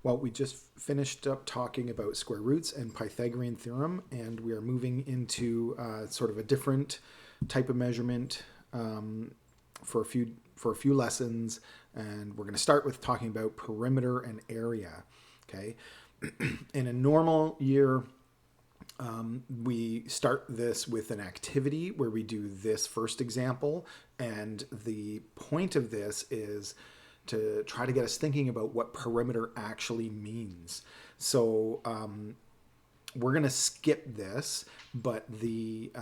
Well, we just finished up talking about square roots and Pythagorean theorem, and we are moving into sort of a different type of measurement for a few lessons, and we're going to start with talking about perimeter and area. Okay, in a normal year, we start this with an activity where we do this first example, and the point of this is to try to get us thinking about what perimeter actually means. So we're going to skip this, but the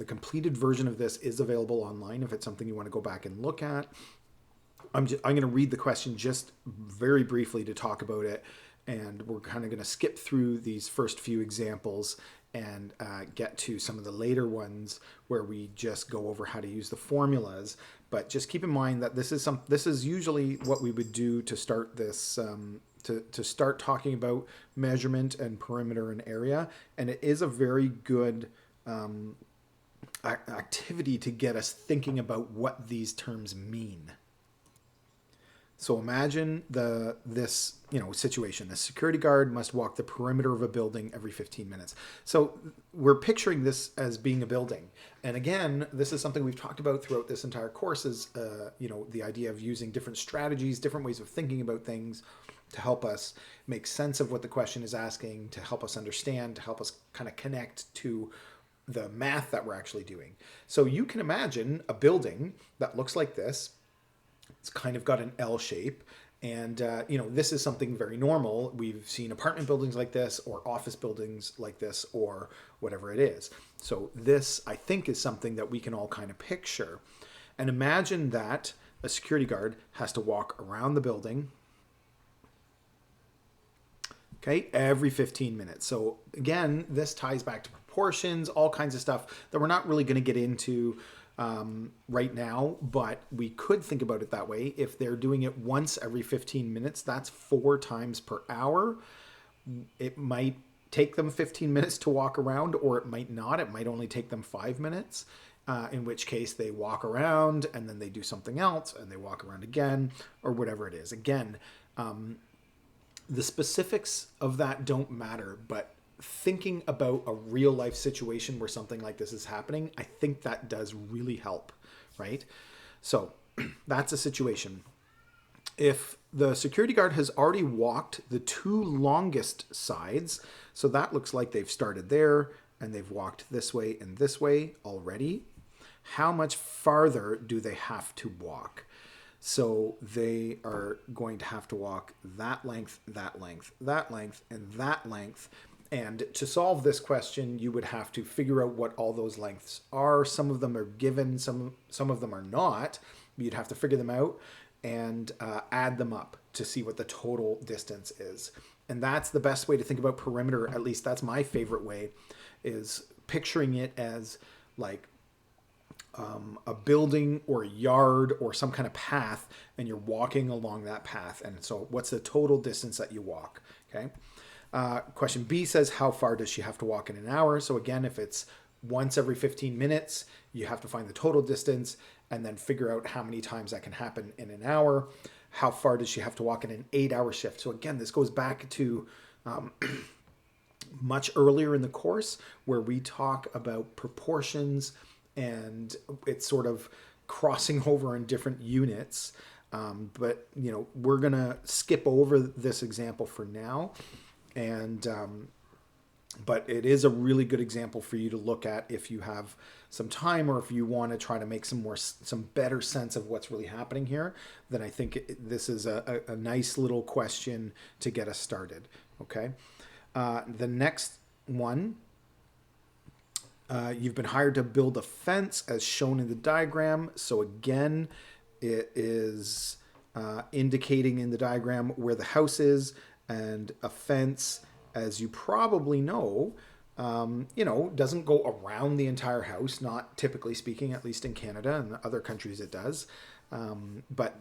completed version of this is available online if it's something you want to go back and look at. I'm going to read the question just very briefly to talk about it, and we're kind of going to skip through these first few examples and get to some of the later ones where we just go over how to use the formulas. But just keep in mind that this is usually what we would do to start this to start talking about measurement and perimeter and area, and it is a very good activity to get us thinking about what these terms mean. So imagine this situation. A security guard must walk the perimeter of a building every 15 minutes. So we're picturing this as being a building. And again, this is something we've talked about throughout this entire course is, the idea of using different strategies, different ways of thinking about things to help us make sense of what the question is asking, to help us understand, to help us kind of connect to the math that we're actually doing. So you can imagine a building that looks like this. It's kind of got an L shape. And, this is something very normal. We've seen apartment buildings like this or office buildings like this or whatever it is. So this, I think, is something that we can all kind of picture. And imagine that a security guard has to walk around the building, okay, every 15 minutes. So again, this ties back to proportions, all kinds of stuff that we're not really going to get into right now, but we could think about it that way. If they're doing it once every 15 minutes, that's 4 times per hour. It might take them 15 minutes to walk around, or it might not. It might only take them 5 minutes, in which case they walk around and then they do something else and they walk around again, or whatever it is. Again, the specifics of that don't matter, but thinking about a real life situation where something like this is happening, I think that does really help, right? So that's a situation. If the security guard has already walked the 2 longest sides, so that looks like they've started there and they've walked this way and this way already, how much farther do they have to walk? So they are going to have to walk that length, that length, that length, and that length. And to solve this question, you would have to figure out what all those lengths are. Some of them are given, some of them are not. You'd have to figure them out and add them up to see what the total distance is. And that's the best way to think about perimeter. At least that's my favorite way, is picturing it as like a building or a yard or some kind of path, and you're walking along that path. And so what's the total distance that you walk? Okay. Question B says, how far does she have to walk in an hour? So again, if it's once every 15 minutes, you have to find the total distance and then figure out how many times that can happen in an hour. How far does she have to walk in an 8-hour shift? So again, this goes back to much earlier in the course where we talk about proportions, and it's sort of crossing over in different units. But we're going to skip over this example for now. And but it is a really good example for you to look at if you have some time, or if you want to try to make some better sense of what's really happening here. Then I think this is a nice little question to get us started. Okay, the next one. You've been hired to build a fence as shown in the diagram. So again, it is indicating in the diagram where the house is. And a fence, as you probably know, doesn't go around the entire house, not typically speaking, at least in Canada, and other countries it does. But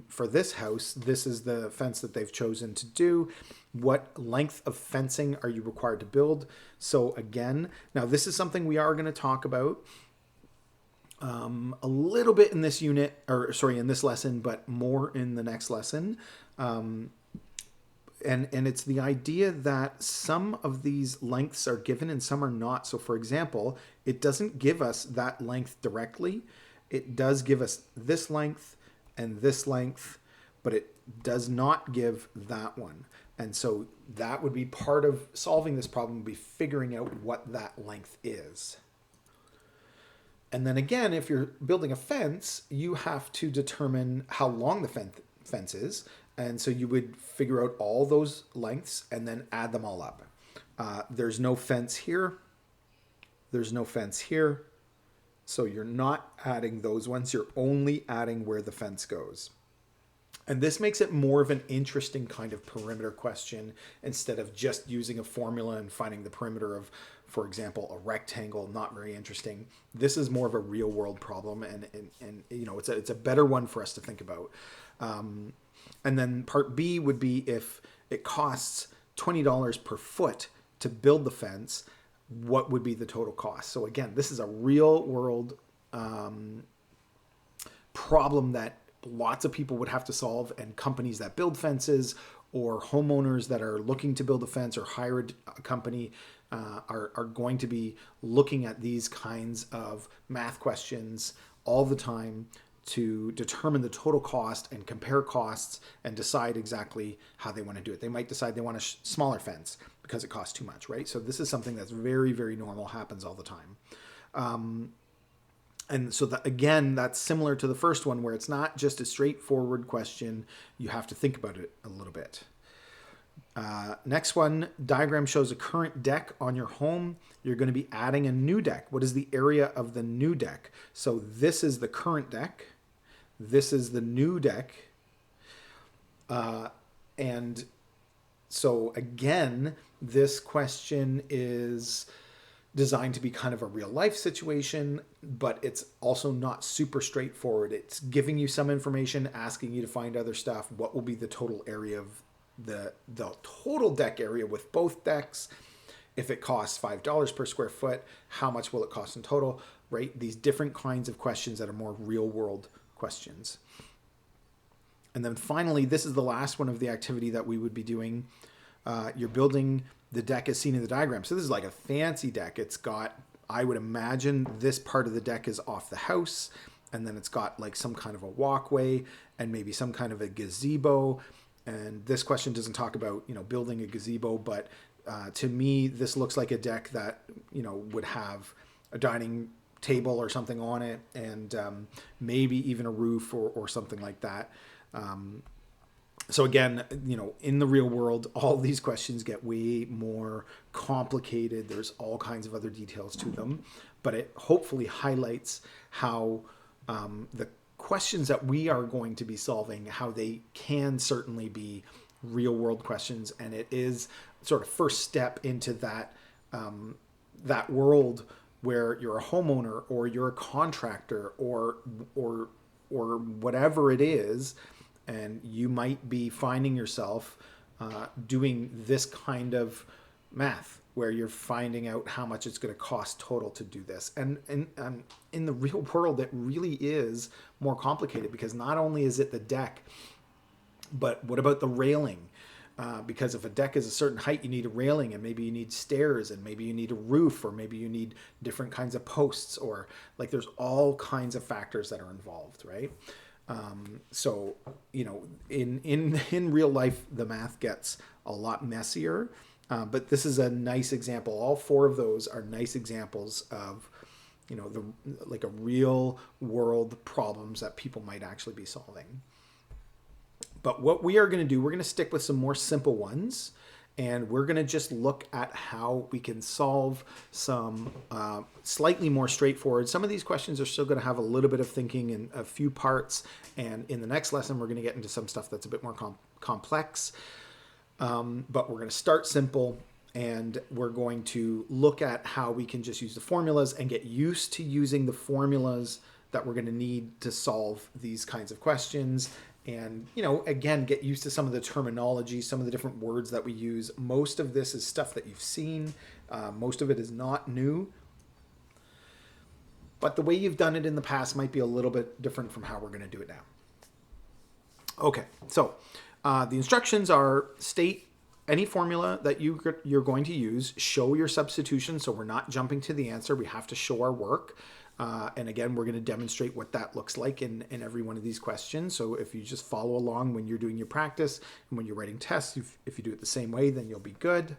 for this house, this is the fence that they've chosen to do. What length of fencing are you required to build? So again, now this is something we are going to talk about a little bit in this in this lesson, but more in the next lesson. and it's the idea that some of these lengths are given and some are not. So for example, it doesn't give us that length directly. It does give us this length and this length, but it does not give that one. And so that would be part of solving this problem, would be figuring out what that length is. And then again, if you're building a fence, you have to determine how long the fence is. And so you would figure out all those lengths and then add them all up. There's no fence here. There's no fence here. So you're not adding those ones. You're only adding where the fence goes. And this makes it more of an interesting kind of perimeter question instead of just using a formula and finding the perimeter of, for example, a rectangle. Not very interesting. This is more of a real world problem, and you know, it's a better one for us to think about. And then part B would be if it costs $20 per foot to build the fence, what would be the total cost? So again, this is a real world problem that lots of people would have to solve, and companies that build fences or homeowners that are looking to build a fence or hire a company are going to be looking at these kinds of math questions all the time to determine the total cost and compare costs and decide exactly how they want to do it. They might decide they want a smaller fence because it costs too much, right? So this is something that's very, very normal, happens all the time. And so that, again, that's similar to the first one where it's not just a straightforward question. You have to think about it a little bit. Next one, diagram shows a current deck on your home. You're going to be adding a new deck. What is the area of the new deck? So this is the current deck. This is the new deck. And so again, this question is designed to be kind of a real life situation, but it's also not super straightforward. It's giving you some information, asking you to find other stuff. What will be the total area of the total deck area with both decks? If it costs $5 per square foot, how much will it cost in total, right? These different kinds of questions that are more real world questions. And then finally, this is the last one of the activity that we would be doing. You're building the deck as seen in the diagram. So this is like a fancy deck. It's got, I would imagine this part of the deck is off the house, and then it's got like some kind of a walkway and maybe some kind of a gazebo. And this question doesn't talk about, you know, building a gazebo, but to me, this looks like a deck that, you know, would have a dining table or something on it, and maybe even a roof or something like that. So again, you know, in the real world, all these questions get way more complicated. There's all kinds of other details to them, but it hopefully highlights how the questions that we are going to be solving, how they can certainly be real world questions. And it is sort of first step into that, that world where you're a homeowner or you're a contractor or whatever it is. And you might be finding yourself doing this kind of math where you're finding out how much it's going to cost total to do this. And in the real world, it really is more complicated, because not only is it the deck, but what about the railing? Because if a deck is a certain height, you need a railing, and maybe you need stairs, and maybe you need a roof, or maybe you need different kinds of posts, or like there's all kinds of factors that are involved, right? So, you know, in real life, the math gets a lot messier, but this is a nice example. All four of those are nice examples of, you know, like a real world problems that people might actually be solving. But what we are going to do, we're going to stick with some more simple ones, and we're going to just look at how we can solve some slightly more straightforward. Some of these questions are still going to have a little bit of thinking in a few parts. And in the next lesson, we're going to get into some stuff that's a bit more complex. But we're going to start simple, and we're going to look at how we can just use the formulas and get used to using the formulas that we're going to need to solve these kinds of questions. And, you know, again, get used to some of the terminology, some of the different words that we use. Most of this is stuff that you've seen. Most of it is not new. But the way you've done it in the past might be a little bit different from how we're going to do it now. Okay, so the instructions are state any formula that you're going to use, show your substitution. So we're not jumping to the answer. We have to show our work. And again, we're going to demonstrate what that looks like in every one of these questions. So if you just follow along when you're doing your practice and when you're writing tests, if you do it the same way, then you'll be good.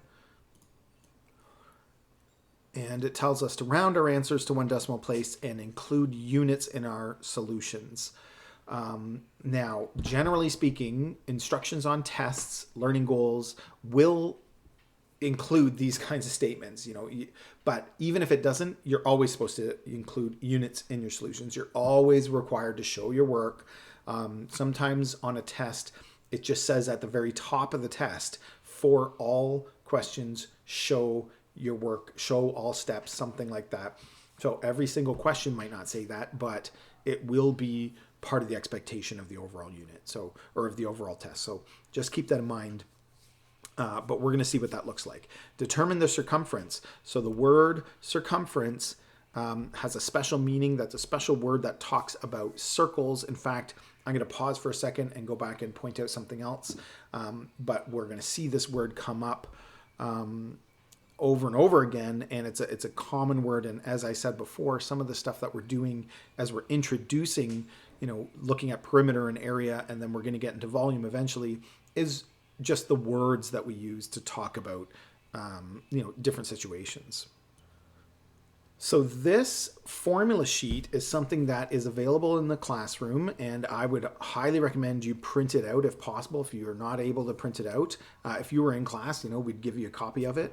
And it tells us to round our answers to one decimal place and include units in our solutions. Now, generally speaking, instructions on tests, learning goals will include these kinds of statements, but even if it doesn't, you're always supposed to include units in your solutions. You're always required to show your work. Sometimes on a test, it just says at the very top of the test, for all questions, show your work, show all steps, something like that. So every single question might not say that, but it will be part of the expectation of the overall unit, or of the overall test. So just keep that in mind. But we're going to see what that looks like. Determine the circumference. So the word circumference has a special meaning. That's a special word that talks about circles. In fact, I'm going to pause for a second and go back and point out something else. But we're going to see this word come up over and over again, and it's a common word. And as I said before, some of the stuff that we're doing as we're introducing, looking at perimeter and area, and then we're going to get into volume eventually, is just the words that we use to talk about, different situations. So this formula sheet is something that is available in the classroom, and I would highly recommend you print it out if possible. If you're not able to print it out, if you were in class, we'd give you a copy of it.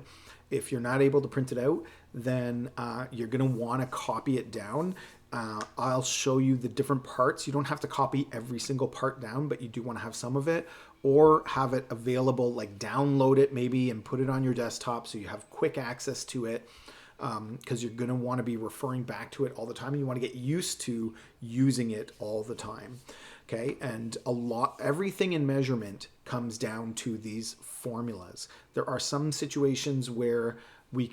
If you're not able to print it out, then you're going to want to copy it down. I'll show you the different parts. You don't have to copy every single part down, but you do want to have some of it, or have it available, like download it maybe and put it on your desktop so you have quick access to it, because you're going to want to be referring back to it all the time, and you want to get used to using it all the time. Okay, and everything in measurement comes down to these formulas. There are some situations where we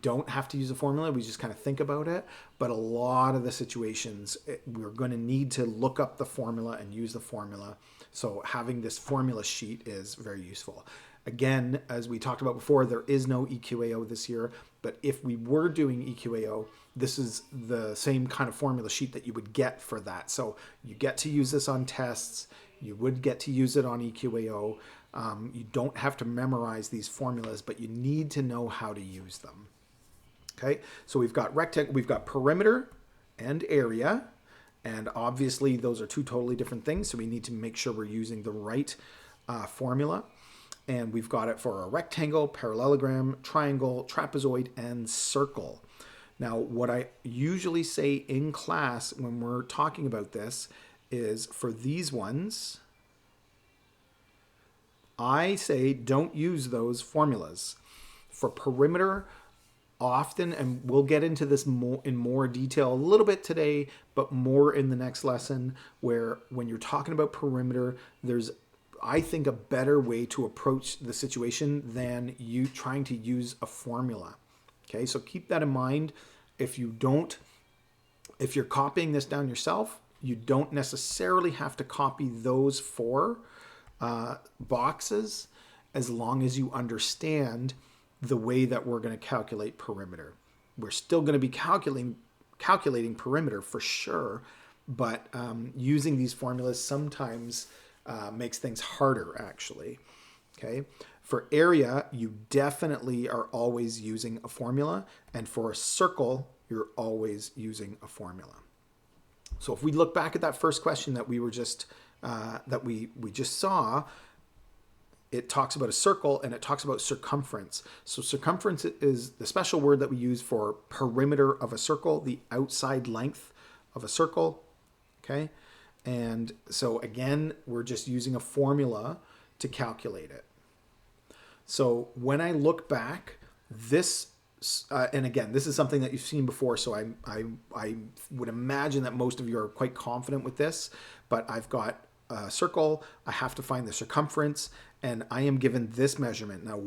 don't have to use a formula, we just kind of think about it, but a lot of the situations we're going to need to look up the formula and use the formula. So having this formula sheet is very useful. Again, as we talked about before, there is no EQAO this year, but if we were doing EQAO, this is the same kind of formula sheet that you would get for that. So you get to use this on tests, you would get to use it on EQAO. You don't have to memorize these formulas, but you need to know how to use them. Okay, so we've got we've got perimeter and area, and obviously those are two totally different things, so we need to make sure we're using the right formula. And we've got it for a rectangle, parallelogram, triangle, trapezoid, and circle. Now, what I usually say in class when we're talking about this is for these ones, I say don't use those formulas. For perimeter, often, and we'll get into this in more detail a little bit today, but more in the next lesson, where when you're talking about perimeter, there's, I think, a better way to approach the situation than you trying to use a formula. Okay, so keep that in mind. If you're copying this down yourself, you don't necessarily have to copy those four boxes, as long as you understand the way that we're going to calculate perimeter. We're still going to be calculating perimeter for sure, but using these formulas sometimes makes things harder, actually. Okay, for area, you definitely are always using a formula, and for a circle, you're always using a formula. So if we look back at that first question that we were just we just saw, it talks about a circle and it talks about circumference. So circumference is the special word that we use for perimeter of a circle, the outside length of a circle. Okay, and so again, we're just using a formula to calculate it. So when I look back, this, and again, this is something that you've seen before, so I would imagine that most of you are quite confident with this, but I've got a circle, I have to find the circumference, and I am given this measurement. Now,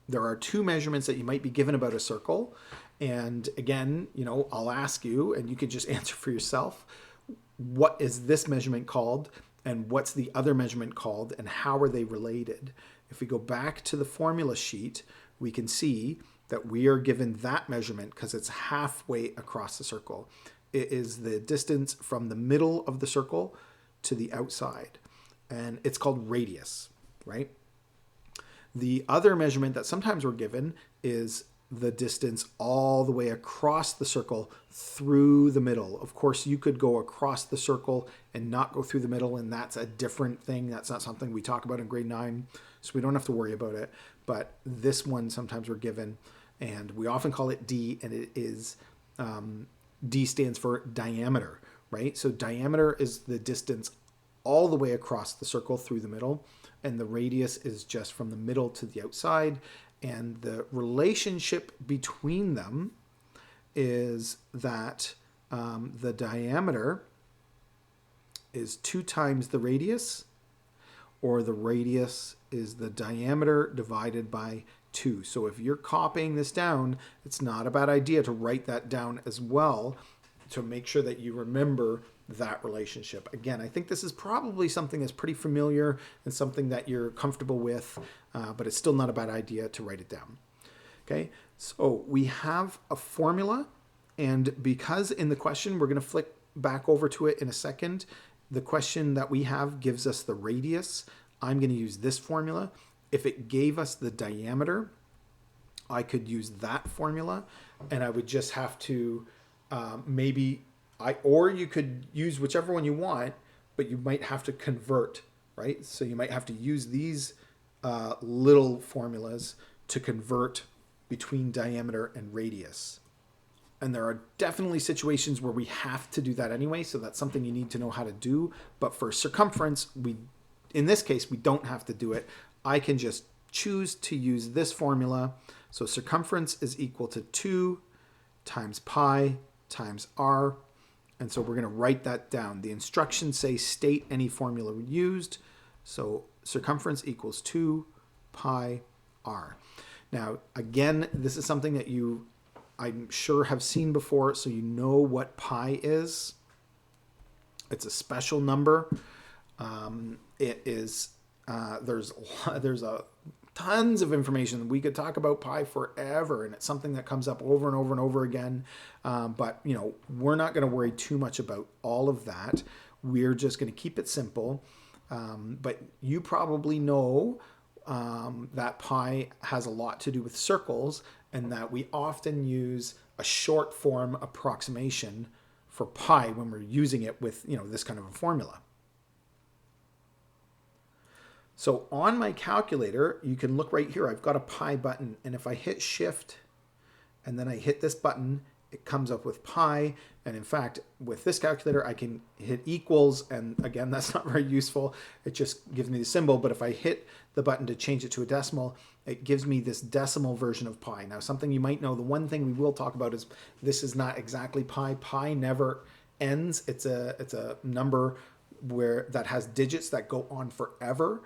there are two measurements that you might be given about a circle, and again, I'll ask you, and you can just answer for yourself. What is this measurement called? and what's the other measurement called, and how are they related. If we go back to the formula sheet, we can see that we are given that measurement because it's halfway across the circle. It is the distance from the middle of the circle to the outside, and it's called radius, right? The other measurement that sometimes we're given is the distance all the way across the circle through the middle. Of course, you could go across the circle and not go through the middle, and that's a different thing. That's not something we talk about in grade 9, so we don't have to worry about it. But this one sometimes we're given, and we often call it D, and it is, D stands for diameter, right? So diameter is the distance all the way across the circle through the middle, and the radius is just from the middle to the outside. And the relationship between them is that the diameter is 2 times the radius, or the radius is the diameter divided by 2. So if you're copying this down, it's not a bad idea to write that down as well to make sure that you remember that relationship. Again, I think this is probably something that's pretty familiar and something that you're comfortable with, but it's still not a bad idea to write it down. Okay, so we have a formula, and because in the question, we're going to flick back over to it in a second, the question that we have gives us the radius. I'm going to use this formula. If it gave us the diameter, I could use that formula, and I would just have to or you could use whichever one you want, but you might have to convert, right? So you might have to use these little formulas to convert between diameter and radius. And there are definitely situations where we have to do that anyway, so that's something you need to know how to do. But for circumference, in this case, we don't have to do it. I can just choose to use this formula. So circumference is equal to 2 times pi times r. And so we're going to write that down. The instructions say state any formula used. So circumference equals 2 pi r. Now, again, this is something that I'm sure have seen before, so you know what pi is. It's a special number. It is, there's tons of information. We could talk about pi forever, and it's something that comes up over and over and over again. But, we're not going to worry too much about all of that. We're just going to keep it simple. But you probably know that pi has a lot to do with circles, and that we often use a short form approximation for pi when we're using it with, this kind of a formula. So on my calculator, you can look right here. I've got a pi button, and if I hit shift and then I hit this button, it comes up with pi. And in fact, with this calculator, I can hit equals, and again, that's not very useful. It just gives me the symbol. But if I hit the button to change it to a decimal, it gives me this decimal version of pi. Now, something you might know, the one thing we will talk about is this is not exactly pi. Pi never ends. It's a number that has digits that go on forever.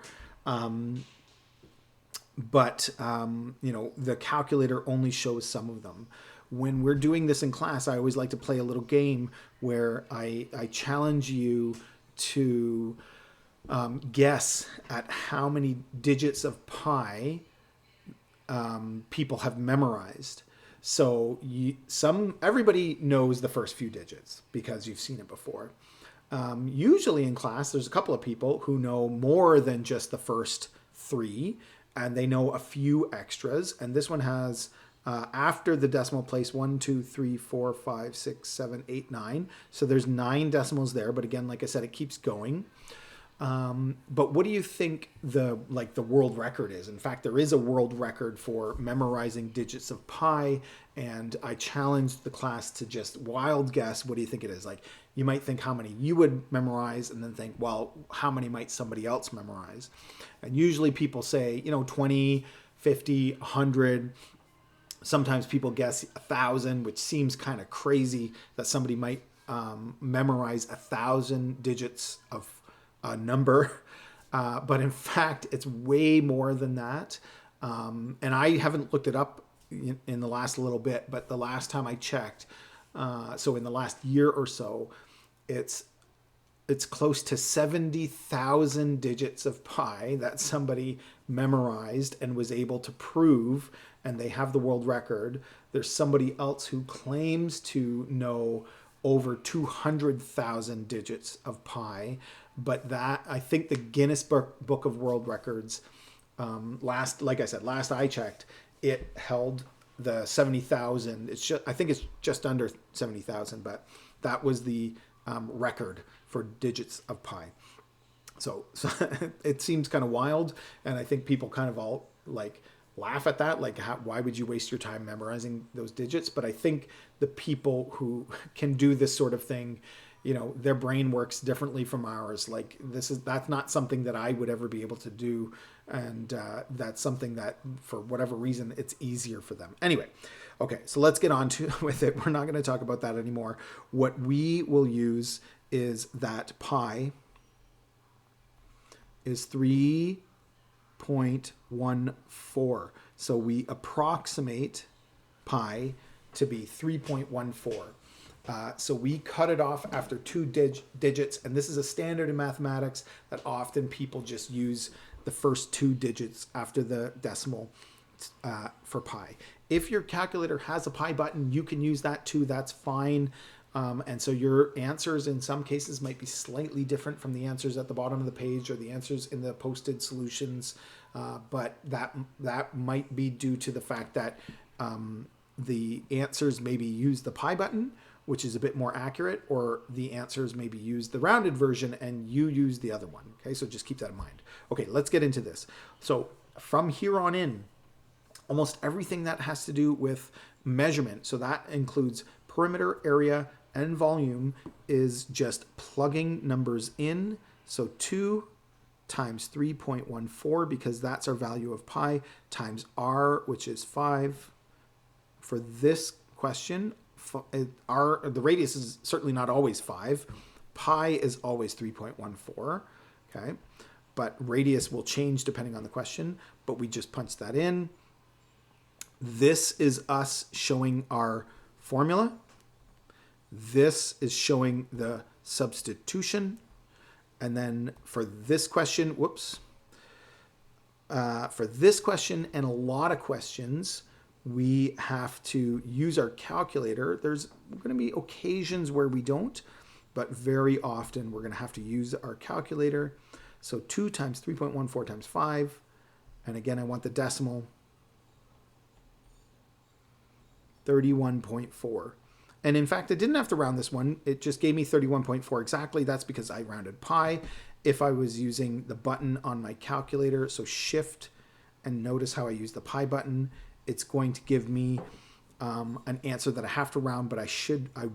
But the calculator only shows some of them. When we're doing this in class, I always like to play a little game where I challenge you to guess at how many digits of pi people have memorized. So everybody knows the first few digits because you've seen it before. Usually in class, there's a couple of people who know more than just the first 3, and they know a few extras. And this one has, after the decimal place, 1, 2, 3, 4, 5, 6, 7, 8, 9. So there's 9 decimals there. But again, like I said, it keeps going. But what do you think the world record is? In fact, there is a world record for memorizing digits of pi, and I challenged the class to just wild guess. What do you think it is? Like, you might think how many you would memorize, and then think, well, how many might somebody else memorize? And usually people say, 20, 50, 100. Sometimes people guess 1,000, which seems kind of crazy that somebody might memorize 1,000 digits of a number, but in fact, it's way more than that. And I haven't looked it up in the last little bit, but the last time I checked, so in the last year or so, it's it's close to 70,000 digits of pi that somebody memorized and was able to prove, and they have the world record. There's somebody else who claims to know over 200,000 digits of pi, but that, I think the Guinness Book of World Records, like I said, last I checked, it held the 70,000. I think it's just under 70,000, but that was the record for digits of pi. So it seems kind of wild, and I think people kind of all like laugh at that, like why would you waste your time memorizing those digits? But I think the people who can do this sort of thing, you know, their brain works differently from ours. Like that's not something that I would ever be able to do, and that's something that for whatever reason it's easier for them. Anyway, okay, so let's get on to with it. We're not going to talk about that anymore. What we will use is that pi is 3.14. So we approximate pi to be 3.14. So we cut it off after two digits, and this is a standard in mathematics that often people just use the first two digits after the decimal for pi. If your calculator has a pi button, you can use that too. That's fine. And so your answers in some cases might be slightly different from the answers at the bottom of the page or the answers in the posted solutions. But that might be due to the fact that the answers maybe use the pi button, which is a bit more accurate, or the answers maybe use the rounded version and you use the other one. Okay, so just keep that in mind. Okay, let's get into this. So from here on in, almost everything that has to do with measurement, so that includes perimeter, area, and volume, is just plugging numbers in. So 2 times 3.14, because that's our value of pi, times r, which is 5. For this question, the radius is certainly not always 5. Pi is always 3.14, okay? But radius will change depending on the question, but we just punch that in. This is us showing our formula. This is showing the substitution. And then for this question, for this question and a lot of questions, we have to use our calculator. There's going to be occasions where we don't, but very often we're going to have to use our calculator. So 2 times 3.14 times 5. And again, I want the decimal. 31.4. And in fact, I didn't have to round this one. It just gave me 31.4 exactly. That's because I rounded pi. If I was using the button on my calculator, so shift, and notice how I use the pi button, it's going to give me an answer that I have to round, but I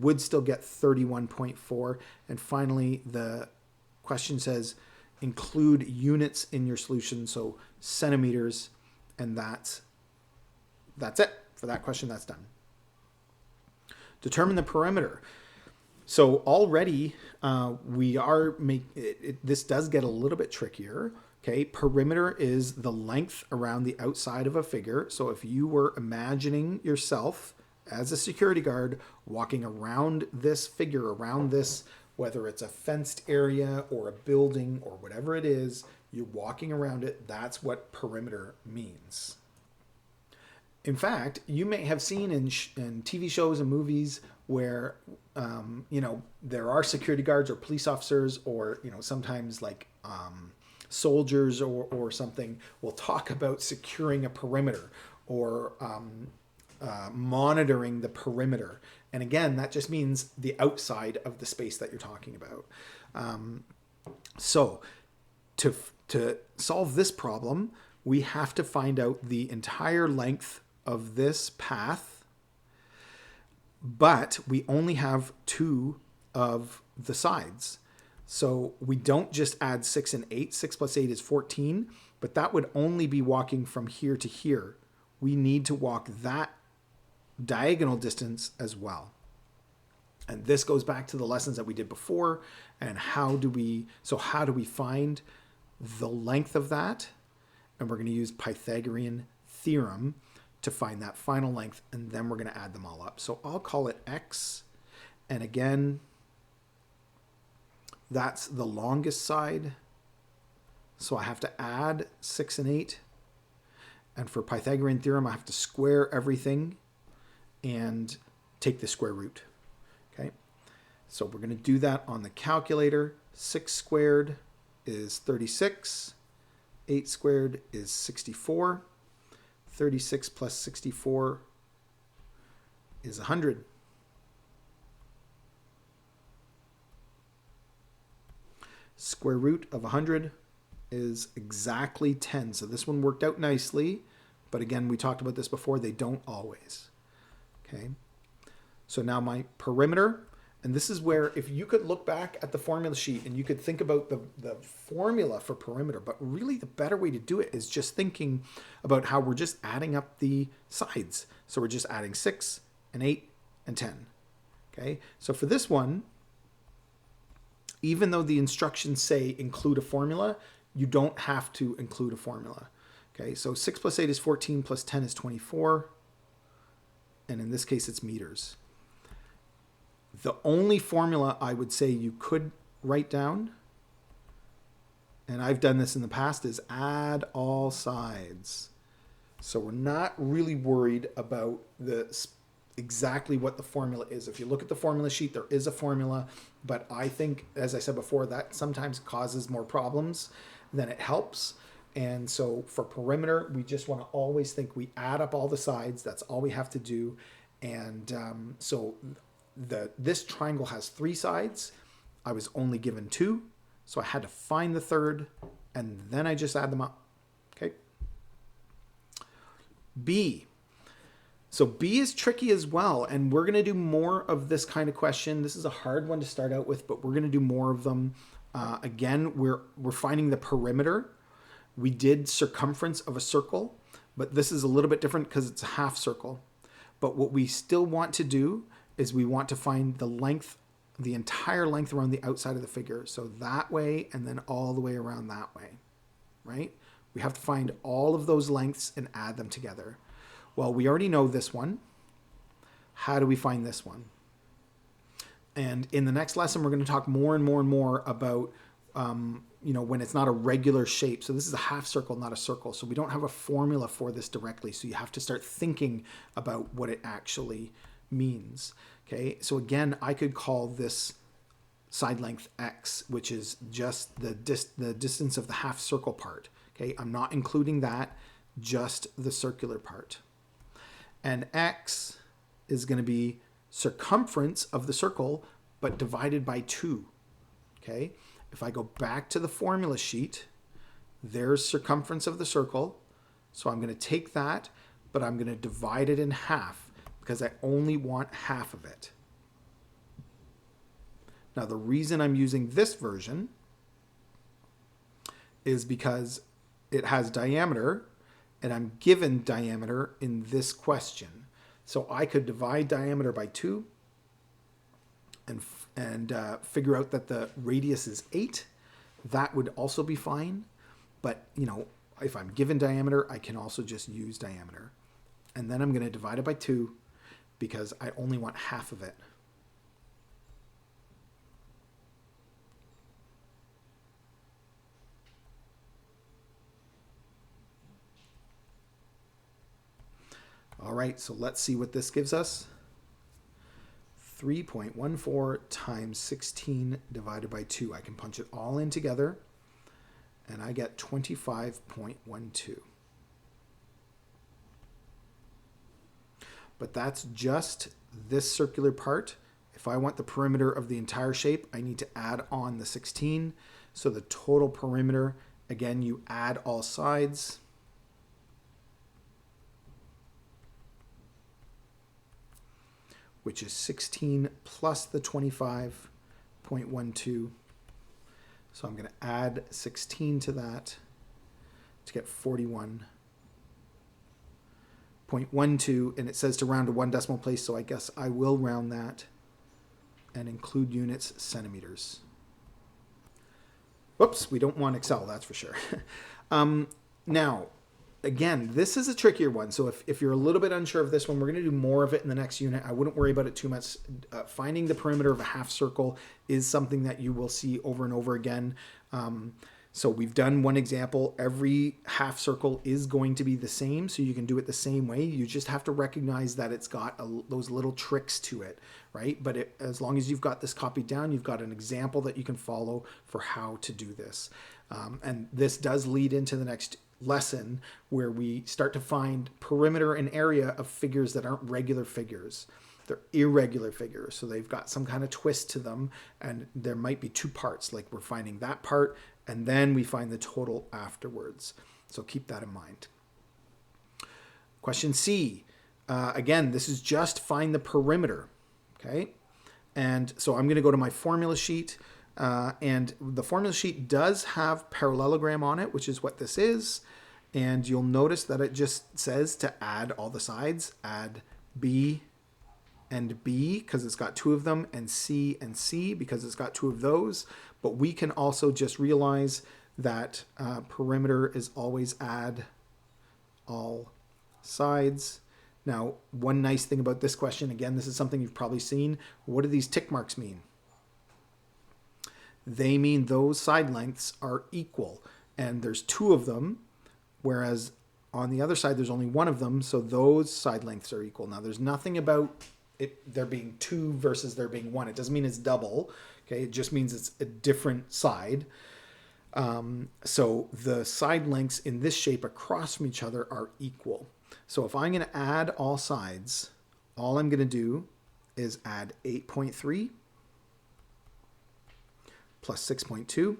would still get 31.4. And finally, the question says include units in your solution, so centimeters, and that's it for that question. That's done. Determine the perimeter. So already this does get a little bit trickier. Okay, perimeter is the length around the outside of a figure. So if you were imagining yourself as a security guard walking around this figure, around this, whether it's a fenced area or a building or whatever it is, you're walking around it. That's what perimeter means. In fact, you may have seen in TV shows and movies where, there are security guards or police officers, or, sometimes like soldiers or something will talk about securing a perimeter or monitoring the perimeter. And again, that just means the outside of the space that you're talking about. So to solve this problem, we have to find out the entire length of this path, but we only have 2 of the sides. So we don't just add 6 and 8. 6 plus 8 is 14, but that would only be walking from here to here. We need to walk that diagonal distance as well. And this goes back to the lessons that we did before. And how do we find the length of that? And we're going to use Pythagorean Theorem to find that final length, and then we're going to add them all up. So I'll call it x, and again, That's the longest side. So I have to add 6 and 8. And for Pythagorean theorem, I have to square everything and take the square root. Okay, so we're going to do that on the calculator. 6 squared is 36. 8 squared is 64. 36 plus 64 is 100. Square root of 100 is exactly 10. So this one worked out nicely. But again, we talked about this before. They don't always. Okay. So now my perimeter. And this is where if you could look back at the formula sheet and you could think about the formula for perimeter, but really the better way to do it is just thinking about how we're just adding up the sides. So we're just adding 6 and 8 and 10. Okay. So for this one, even though the instructions say include a formula, you don't have to include a formula. Okay, so 6 plus 8 is 14 plus 10 is 24. And in this case, it's meters. The only formula I would say you could write down, and I've done this in the past, is add all sides. So we're not really worried about exactly what the formula is. If you look at the formula sheet, there is a formula, but I think, as I said before, that sometimes causes more problems than it helps. And so for perimeter, we just want to always think we add up all the sides. That's all we have to do. And so this triangle has 3 sides. I was only given 2, so I had to find the third, and then I just add them up. Okay. B. So B is tricky as well, and we're going to do more of this kind of question. This is a hard one to start out with, but we're going to do more of them. Again, we're finding the perimeter. We did circumference of a circle, but this is a little bit different because it's a half circle. But what we still want to do is we want to find the length, the entire length around the outside of the figure. So that way, and then all the way around that way, right? We have to find all of those lengths and add them together. Well, we already know this one. How do we find this one? And in the next lesson, we're going to talk more and more and more about, when it's not a regular shape. So this is a half circle, not a circle. So we don't have a formula for this directly. So you have to start thinking about what it actually means. Okay. So again, I could call this side length X, which is just the distance of the half circle part. Okay. I'm not including that, just the circular part. And X is going to be circumference of the circle, but divided by 2. Okay. If I go back to the formula sheet, there's circumference of the circle. So I'm going to take that, but I'm going to divide it in half because I only want half of it. Now, the reason I'm using this version is because it has diameter, and I'm given diameter in this question. So I could divide diameter by 2 and figure out that the radius is 8. That would also be fine. But, if I'm given diameter, I can also just use diameter. And then I'm going to divide it by 2 because I only want half of it. All right, so let's see what this gives us. 3.14 times 16 divided by 2. I can punch it all in together, and I get 25.12. But that's just this circular part. If I want the perimeter of the entire shape, I need to add on the 16. So the total perimeter, again, you add all sides. Which is 16 plus the 25.12. So I'm going to add 16 to that to get 41.12. And it says to round to 1 decimal place, so I guess I will round that and include units centimeters. Whoops, we don't want Excel, that's for sure. Now, again, this is a trickier one. So if you're a little bit unsure of this one, we're going to do more of it in the next unit. I wouldn't worry about it too much. Finding the perimeter of a half circle is something that you will see over and over again. So we've done one example. Every half circle is going to be the same, so you can do it the same way. You just have to recognize that it's got those little tricks to it, right? But as long as you've got this copied down, you've got an example that you can follow for how to do this. And this does lead into the next lesson where we start to find perimeter and area of figures that aren't regular figures. They're irregular figures, so they've got some kind of twist to them, and there might be two parts, like we're finding that part, and then we find the total afterwards. So keep that in mind. Question C. Again, this is just find the perimeter, okay? And so I'm going to go to my formula sheet, and the formula sheet does have parallelogram on it, which is what this is. And you'll notice that it just says to add all the sides, add B and B because it's got two of them, and C because it's got two of those. But we can also just realize that perimeter is always add all sides. Now, one nice thing about this question, again, this is something you've probably seen. What do these tick marks mean? They mean those side lengths are equal, and there's two of them, whereas on the other side there's only one of them, so those side lengths are equal. Now, there's nothing about it there being two versus there being one. It doesn't mean it's double, okay? It just means it's a different side. So the side lengths in this shape across from each other are equal. So if I'm going to add all sides, all I'm going to do is add 8.3 plus 6.2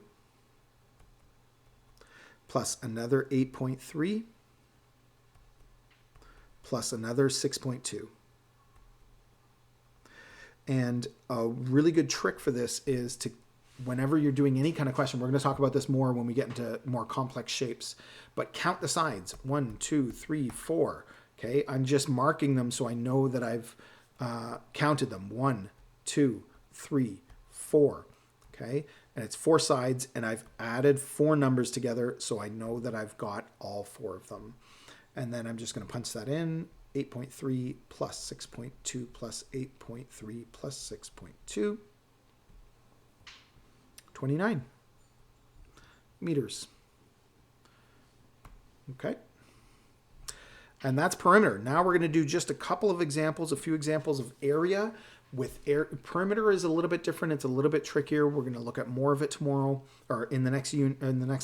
plus another 8.3 plus another 6.2. And a really good trick for this is to, whenever you're doing any kind of question, we're going to talk about this more when we get into more complex shapes, but count the sides. 1, 2, 3, 4. Okay, I'm just marking them so I know that I've counted them. 1, 2, 3, 4. Okay, and it's 4 sides, and I've added 4 numbers together so I know that I've got all 4 of them. And then I'm just going to punch that in. 8.3 plus 6.2 plus 8.3 plus 6.2. 29 meters. Okay. And that's perimeter. Now we're going to do just a couple of examples, a few examples of area. Perimeter is a little bit different. It's a little bit trickier. We're going to look at more of it tomorrow, or in the next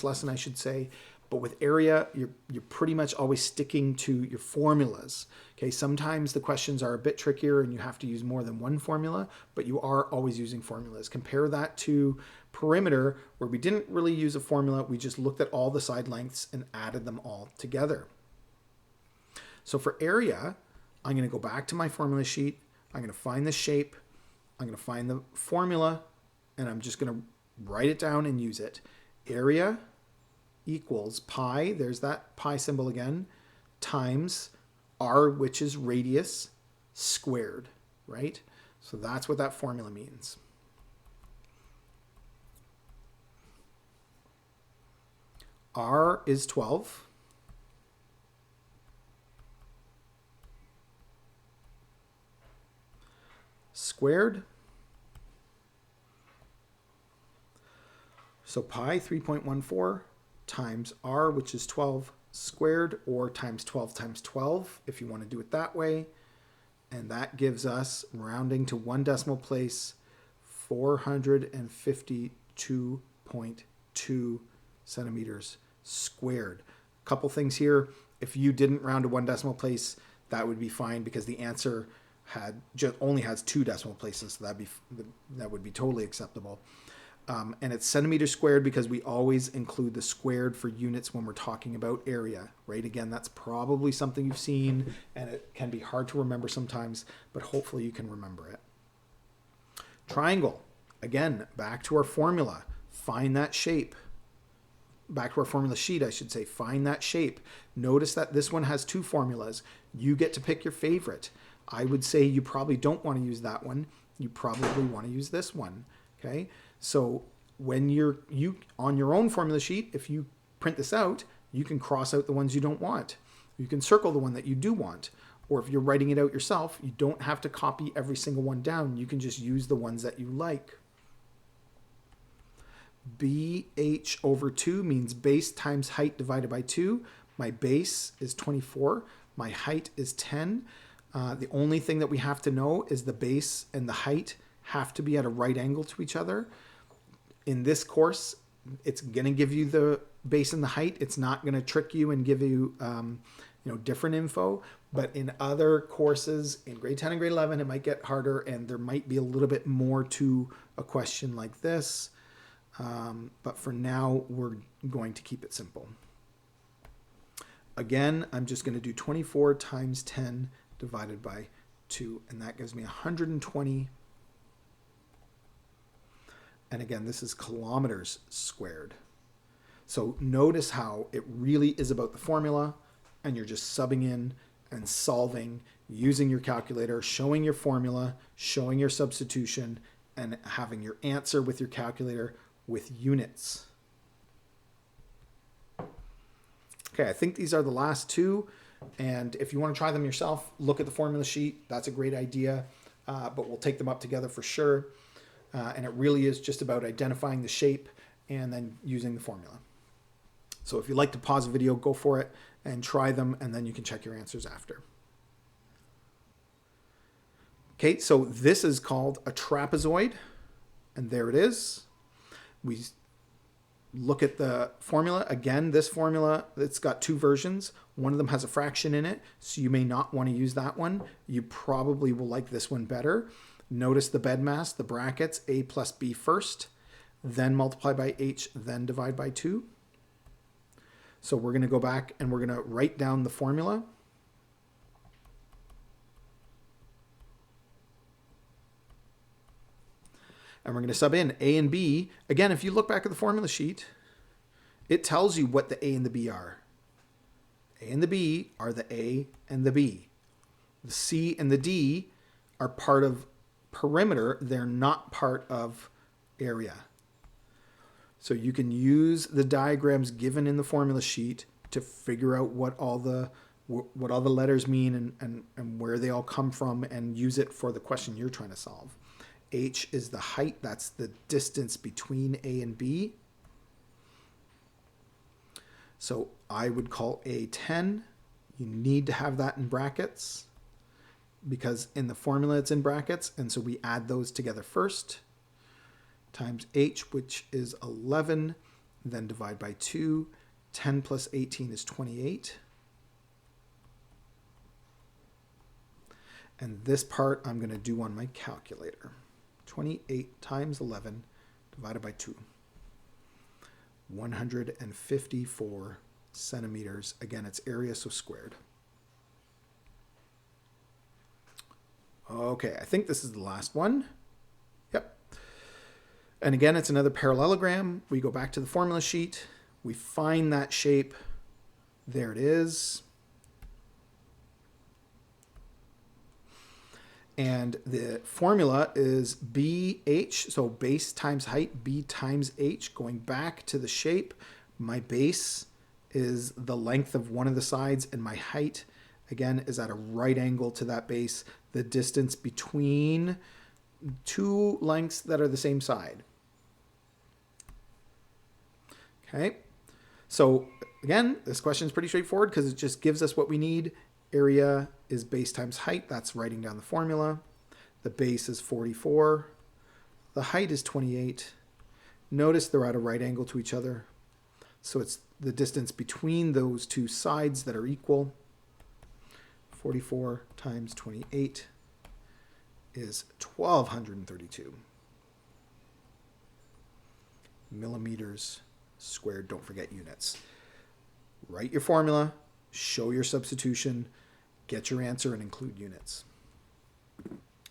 lesson, I should say. But with area, you're pretty much always sticking to your formulas. Okay, sometimes the questions are a bit trickier and you have to use more than one formula, but you are always using formulas. Compare that to perimeter, where we didn't really use a formula. We just looked at all the side lengths and added them all together. So for area, I'm going to go back to my formula sheet. I'm going to find the shape. I'm going to find the formula, and I'm just going to write it down and use it. Area equals pi, there's that pi symbol again, times r, which is radius, squared, right? So that's what that formula means. R is 12. Squared. So pi 3.14 times r, which is 12 squared, or times 12 times 12, if you want to do it that way. And that gives us, rounding to one decimal place, 452.2 centimeters squared. A couple things here. If you didn't round to one decimal place, that would be fine, because the answer only has 2 decimal places, so that would be totally acceptable. And it's centimeters squared because we always include the squared for units when we're talking about area, right? Again, that's probably something you've seen, and it can be hard to remember sometimes, but hopefully you can remember it. Triangle. Again, back to our formula. Find that shape. Back to our formula sheet, I should say. Find that shape. Notice that this one has 2 formulas. You get to pick your favorite. I would say you probably don't want to use that one. You probably want to use this one, okay? So when you on your own formula sheet, if you print this out, you can cross out the ones you don't want. You can circle the one that you do want. Or if you're writing it out yourself, you don't have to copy every single one down. You can just use the ones that you like. BH over 2 means base times height divided by 2. My base is 24. My height is 10. The only thing that we have to know is the base and the height have to be at a right angle to each other. In this course, it's going to give you the base and the height. It's not going to trick you and give you, different info. But in other courses, in grade 10 and grade 11, it might get harder, and there might be a little bit more to a question like this. But for now, we're going to keep it simple. Again, I'm just going to do 24 times 10 divided by 2, and that gives me 120. And again, this is kilometers squared. So notice how it really is about the formula, and you're just subbing in and solving using your calculator, showing your formula, showing your substitution, and having your answer with your calculator with units. Okay, I think these are the last two. And if you want to try them yourself, look at the formula sheet. That's a great idea, but we'll take them up together for sure. And it really is just about identifying the shape and then using the formula. So if you'd like to pause the video, go for it and try them, and then you can check your answers after. Okay, so this is called a trapezoid, and there it is. We look at the formula. Again, this formula, it's got two versions. One of them has a fraction in it, so you may not want to use that one. You probably will like this one better. Notice the bedmass, the brackets, a plus b first, then multiply by h, then divide by 2. So we're going to go back and we're going to write down the formula. And we're going to sub in a and b. Again, if you look back at the formula sheet, it tells you what the a and the b are. A and the b are the a and the b. The c and the d are part of perimeter. They're not part of area. So you can use the diagrams given in the formula sheet to figure out what all the letters mean and where they all come from, and use it for the question you're trying to solve. H is the height. That's the distance between A and B. So I would call A 10. You need to have that in brackets because in the formula it's in brackets, and so we add those together first. Times h, which is 11, then divide by 2. 10 plus 18 is 28. And this part I'm going to do on my calculator. 28 times 11 divided by 2. 154 centimeters. Again, it's area, so squared. Okay, I think this is the last one. Yep. And again, it's another parallelogram. We go back to the formula sheet. We find that shape. There it is. And the formula is BH, so base times height, B times H. Going back to the shape, my base is the length of one of the sides, and my height, again, is at a right angle to that base, the distance between two lengths that are the same side. Okay, so again, this question is pretty straightforward because it just gives us what we need. Area is base times height. That's writing down the formula. The base is 44. The height is 28. Notice they're at a right angle to each other. So it's the distance between those two sides that are equal. 44 times 28 is 1,232 millimeters squared. Don't forget units. Write your formula, show your substitution, get your answer, and include units.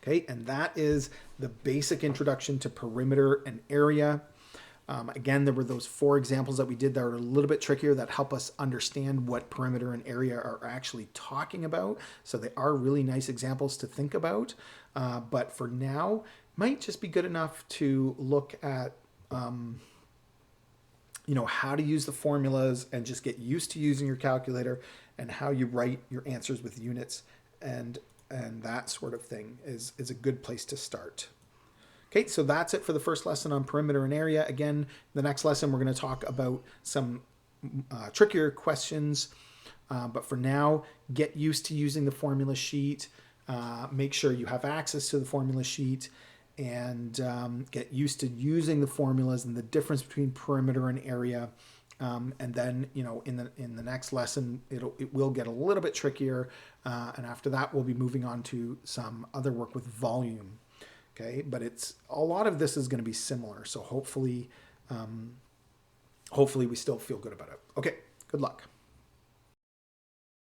Okay, and that is the basic introduction to perimeter and area. Again, there were those 4 examples that we did that are a little bit trickier that help us understand what perimeter and area are actually talking about. So they are really nice examples to think about. But for now, might just be good enough to look at how to use the formulas and just get used to using your calculator, and how you write your answers with units and that sort of thing is a good place to start. Okay, so that's it for the first lesson on perimeter and area. Again, the next lesson we're going to talk about some trickier questions, but for now, get used to using the formula sheet. Make sure you have access to the formula sheet, and get used to using the formulas and the difference between perimeter and area. And then, in the next lesson, it will get a little bit trickier. And after that, we'll be moving on to some other work with volume. Okay, but a lot of this is going to be similar. So hopefully we still feel good about it. Okay, good luck.